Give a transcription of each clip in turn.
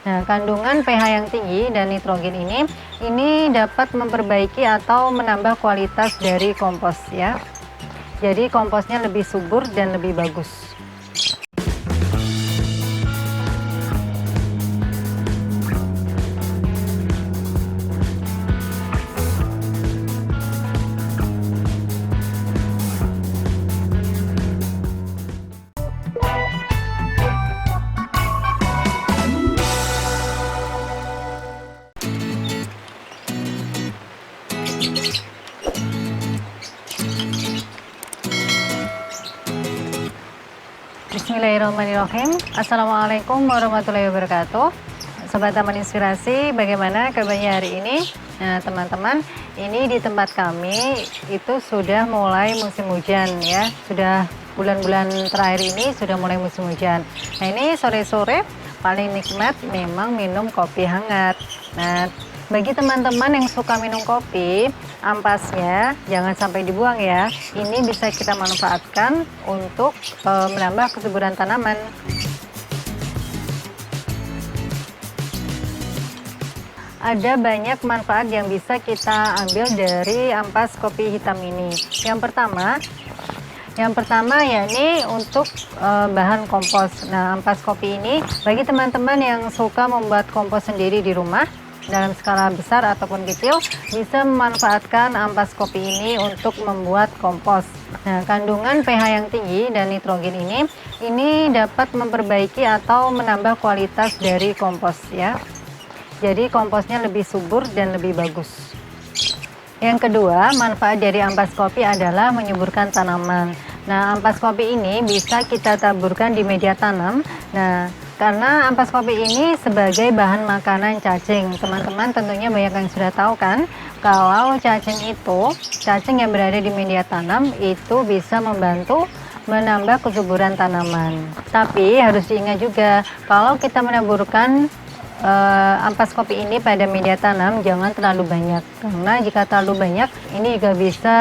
Nah, kandungan pH yang tinggi dan nitrogen ini dapat memperbaiki atau menambah kualitas dari kompos ya. Jadi komposnya lebih subur dan lebih bagus. Bismillahirrahmanirrahim. Assalamualaikum warahmatullahi wabarakatuh. Sobat Taman Inspirasi, bagaimana kabarnya hari ini? Nah teman-teman, ini di tempat kami itu sudah mulai musim hujan ya. Sudah bulan-bulan terakhir ini sudah mulai musim hujan. Nah ini sore-sore paling nikmat memang minum kopi hangat. Nah bagi teman-teman yang suka minum kopi, ampasnya jangan sampai dibuang ya. Ini bisa kita manfaatkan untuk menambah kesuburan tanaman. Ada banyak manfaat yang bisa kita ambil dari ampas kopi hitam ini. Yang pertama yakni untuk bahan kompos. Nah, ampas kopi ini bagi teman-teman yang suka membuat kompos sendiri di rumah dalam skala besar ataupun kecil, bisa memanfaatkan ampas kopi ini untuk membuat kompos. Nah, kandungan pH yang tinggi dan nitrogen ini dapat memperbaiki atau menambah kualitas dari kompos ya. Jadi komposnya lebih subur dan lebih bagus. Yang kedua, manfaat dari ampas kopi adalah menyuburkan tanaman. Nah, ampas kopi ini bisa kita taburkan di media tanam. Nah, karena ampas kopi ini sebagai bahan makanan cacing, teman-teman tentunya banyak yang sudah tahu kan, kalau cacing yang berada di media tanam itu bisa membantu menambah kesuburan tanaman. Tapi harus diingat juga, kalau kita menaburkan ampas kopi ini pada media tanam jangan terlalu banyak, karena jika terlalu banyak ini juga bisa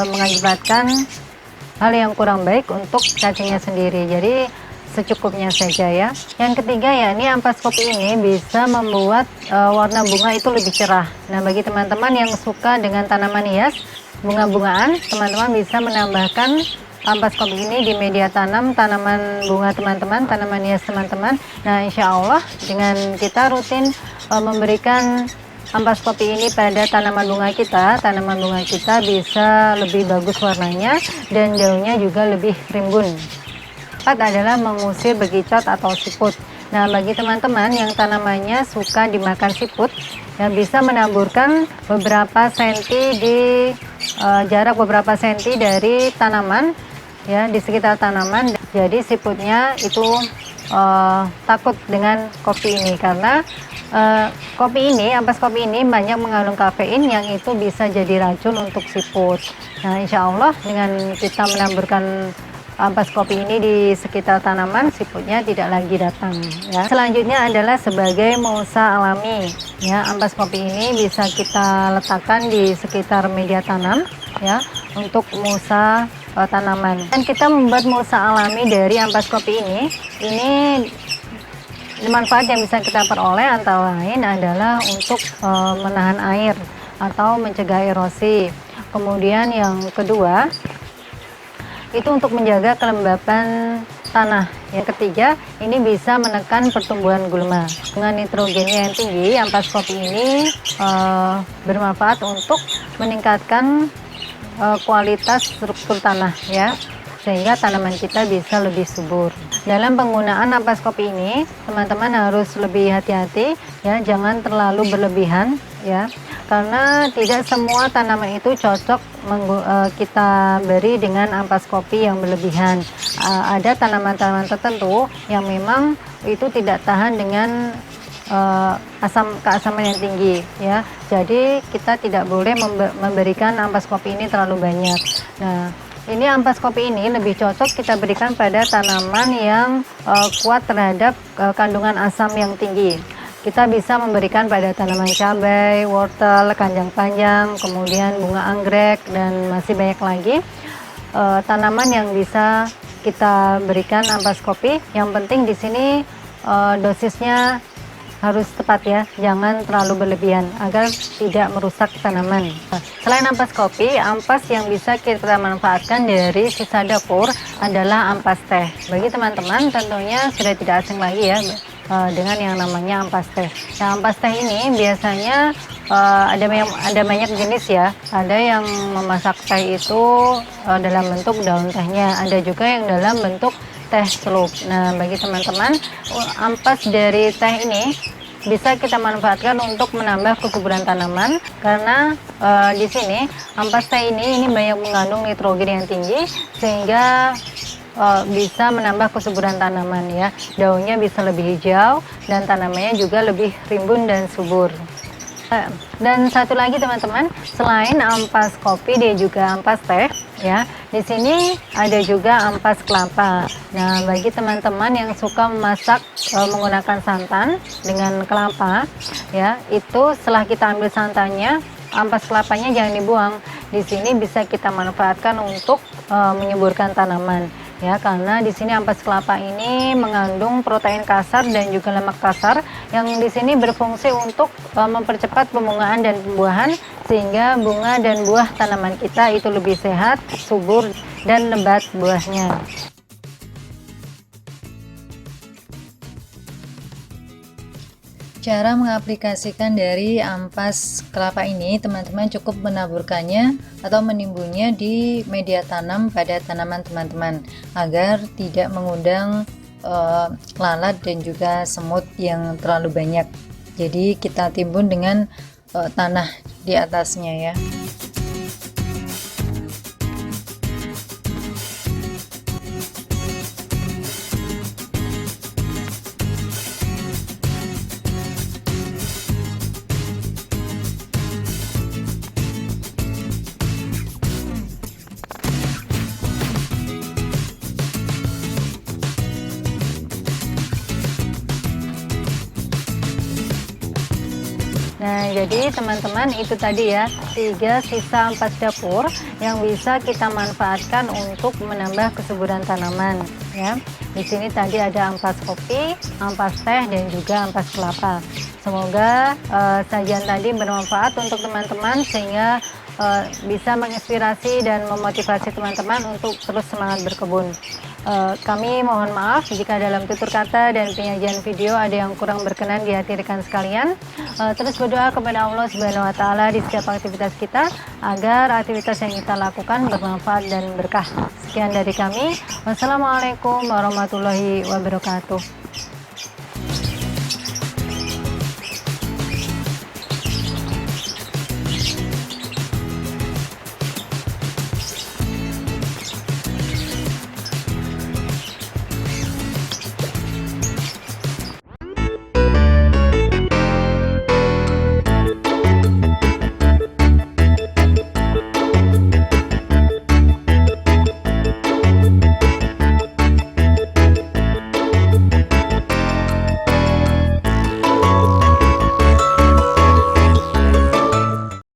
mengakibatkan hal yang kurang baik untuk cacingnya sendiri. Jadi secukupnya saja ya. Yang ketiga yakni ampas kopi ini bisa membuat warna bunga itu lebih cerah. Nah bagi teman-teman yang suka dengan tanaman hias, bunga-bungaan, teman-teman bisa menambahkan ampas kopi ini di media tanam tanaman bunga teman-teman, tanaman hias teman-teman. Nah insya Allah dengan kita rutin memberikan ampas kopi ini pada tanaman bunga kita bisa lebih bagus warnanya dan daunnya juga lebih rimbun. Adalah mengusir begicot atau siput. Nah bagi teman-teman yang tanamannya suka dimakan siput, yang bisa menaburkan beberapa senti di jarak beberapa senti dari tanaman ya, di sekitar tanaman. Jadi siputnya itu takut dengan kopi ini, karena ampas kopi ini banyak mengandung kafein yang itu bisa jadi racun untuk siput. Nah insya Allah dengan kita menaburkan ampas kopi ini di sekitar tanaman, siputnya tidak lagi datang ya. Selanjutnya adalah sebagai mulsa alami ya. Ampas kopi ini bisa kita letakkan di sekitar media tanam ya, untuk mulsa tanaman. Dan kita membuat mulsa alami dari ampas kopi ini manfaat yang bisa kita peroleh antara lain adalah untuk menahan air atau mencegah erosi. Kemudian yang kedua itu untuk menjaga kelembapan tanah. Yang ketiga, ini bisa menekan pertumbuhan gulma. Dengan nitrogennya yang tinggi, ampas kopi ini bermanfaat untuk meningkatkan kualitas struktur tanah ya, sehingga tanaman kita bisa lebih subur. Dalam penggunaan ampas kopi ini, teman-teman harus lebih hati-hati ya, jangan terlalu berlebihan ya, karena tidak semua tanaman itu cocok kita beri dengan ampas kopi yang berlebihan. Ada tanaman-tanaman tertentu yang memang itu tidak tahan dengan keasaman yang tinggi ya, jadi kita tidak boleh memberikan ampas kopi ini terlalu banyak. Nah ini ampas kopi ini lebih cocok kita berikan pada tanaman yang kuat terhadap kandungan asam yang tinggi. Kita bisa memberikan pada tanaman cabai, wortel, kacang panjang, kemudian bunga anggrek, dan masih banyak lagi tanaman yang bisa kita berikan ampas kopi. Yang penting di sini dosisnya harus tepat ya, jangan terlalu berlebihan agar tidak merusak tanaman. Selain ampas kopi, ampas yang bisa kita manfaatkan dari sisa dapur adalah ampas teh. Bagi teman-teman tentunya sudah tidak asing lagi ya dengan yang namanya ampas teh. Nah, ampas teh ini biasanya ada banyak jenis ya. Ada yang memasak teh itu dalam bentuk daun tehnya, ada juga yang dalam bentuk teh celup. Nah, bagi teman-teman, ampas dari teh ini bisa kita manfaatkan untuk menambah kesuburan tanaman karena di sini ampas teh ini banyak mengandung nitrogen yang tinggi sehingga bisa menambah kesuburan tanaman ya. Daunnya bisa lebih hijau dan tanamannya juga lebih rimbun dan subur. Dan satu lagi teman-teman, selain ampas kopi dia juga ampas teh ya. Di sini ada juga ampas kelapa. Nah, bagi teman-teman yang suka memasak menggunakan santan dengan kelapa ya, itu setelah kita ambil santannya, ampas kelapanya jangan dibuang. Di sini bisa kita manfaatkan untuk menyuburkan tanaman. Ya, karena di sini ampas kelapa ini mengandung protein kasar dan juga lemak kasar yang di sini berfungsi untuk mempercepat pembungaan dan pembuahan sehingga bunga dan buah tanaman kita itu lebih sehat, subur dan lebat buahnya. Cara mengaplikasikan dari ampas kelapa ini, teman-teman cukup menaburkannya atau menimbunnya di media tanam pada tanaman teman-teman agar tidak mengundang lalat dan juga semut yang terlalu banyak. Jadi kita timbun dengan tanah di atasnya ya. Nah, jadi teman-teman itu tadi ya 3 sisa ampas dapur yang bisa kita manfaatkan untuk menambah kesuburan tanaman ya. Di sini tadi ada ampas kopi, ampas teh dan juga ampas kelapa. Semoga sajian tadi bermanfaat untuk teman-teman sehingga bisa menginspirasi dan memotivasi teman-teman untuk terus semangat berkebun. Kami mohon maaf jika dalam tutur kata dan penyajian video ada yang kurang berkenan di hati rekan sekalian. Terus berdoa kepada Allah Subhanahu wa taala di setiap aktivitas kita agar aktivitas yang kita lakukan bermanfaat dan berkah. Sekian dari kami. Wassalamualaikum warahmatullahi wabarakatuh.